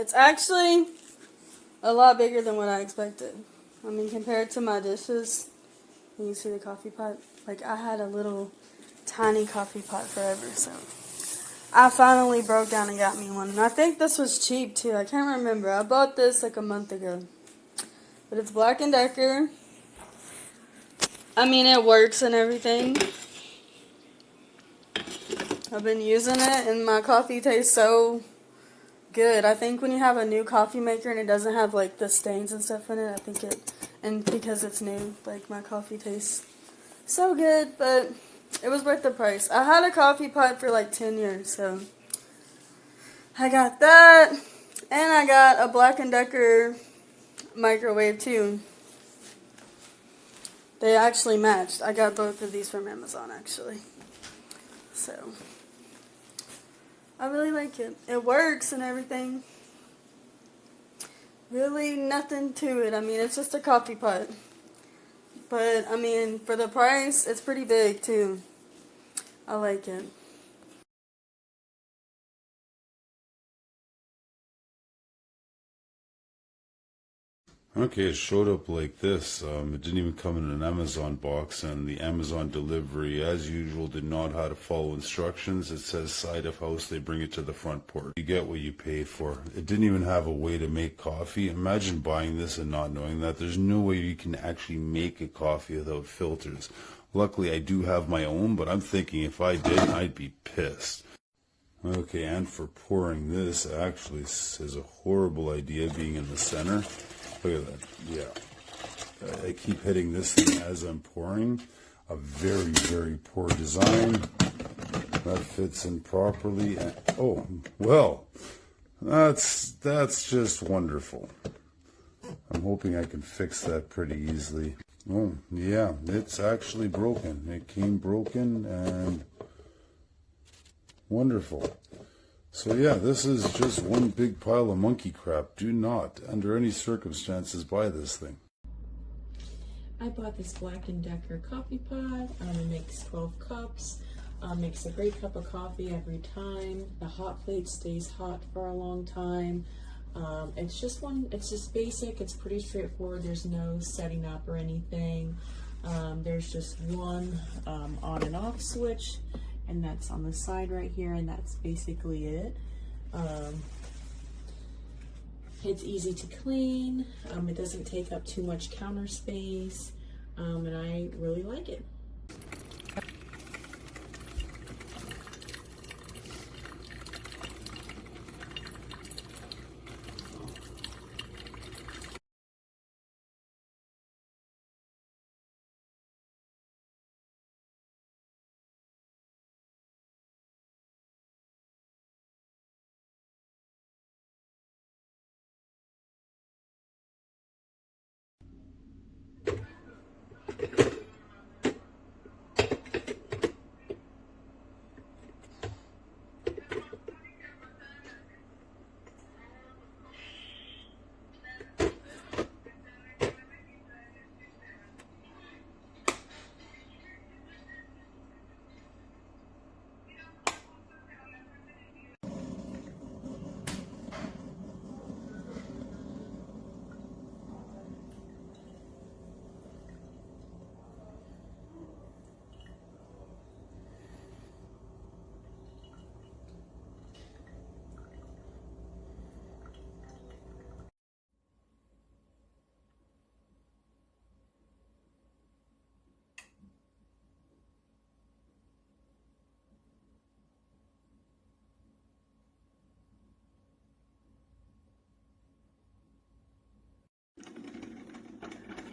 It's actually a lot bigger than what I expected. I mean, compared to my dishes, you can see the coffee pot. Like, I had a little tiny coffee pot forever, so I finally broke down and got me one. And I think this was cheap, too. I can't remember. I bought this like a month ago. But it's Black & Decker. I mean, it works and everything. I've been using it, and my coffee tastes so good. I think when you have a new coffee maker and it doesn't have like the stains and stuff in it, I think it, and because it's new, like my coffee tastes so good, but it was worth the price. I had a coffee pot for like 10 years, so I got that, and I got a Black & Decker microwave too. They actually matched. I got both of these from Amazon actually. So I really like it. It works and everything. Really nothing to it. I mean, it's just a coffee pot. But, I mean, for the price, it's pretty big, too. I like it. Okay, it showed up like this. It didn't even come in an Amazon box, and the Amazon delivery, as usual, did not know how to follow instructions. It says side of house, they bring it to the front porch. You get what you pay for. It didn't even have a way to make coffee. Imagine buying this and not knowing that. There's no way you can actually make a coffee without filters. Luckily, I do have my own, but I'm thinking if I did, I'd be pissed. Okay, and for pouring this, actually, is a horrible idea being in the center. Look at that. Yeah. I keep hitting this thing as I'm pouring. A very, very poor design. That fits in properly. And, oh, well, that's just wonderful. I'm hoping I can fix that pretty easily. Oh, yeah, it's actually broken. It came broken and wonderful. So yeah, this is just one big pile of monkey crap. Do not, under any circumstances, buy this thing. I bought this Black & Decker coffee pot. It makes 12 cups. Makes a great cup of coffee every time. The hot plate stays hot for a long time. It's just basic. It's pretty straightforward. There's no setting up or anything. There's just one on and off switch, and that's on the side right here, and that's basically it. It's easy to clean. It doesn't take up too much counter space, and I really like it.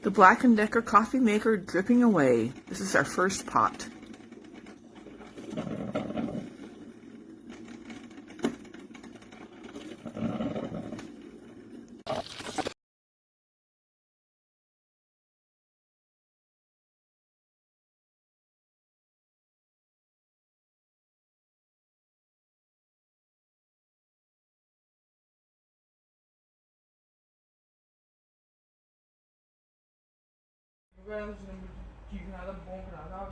The Black & Decker coffee maker dripping away. This is our first pot. Veremos se não me diga nada bom pra lá.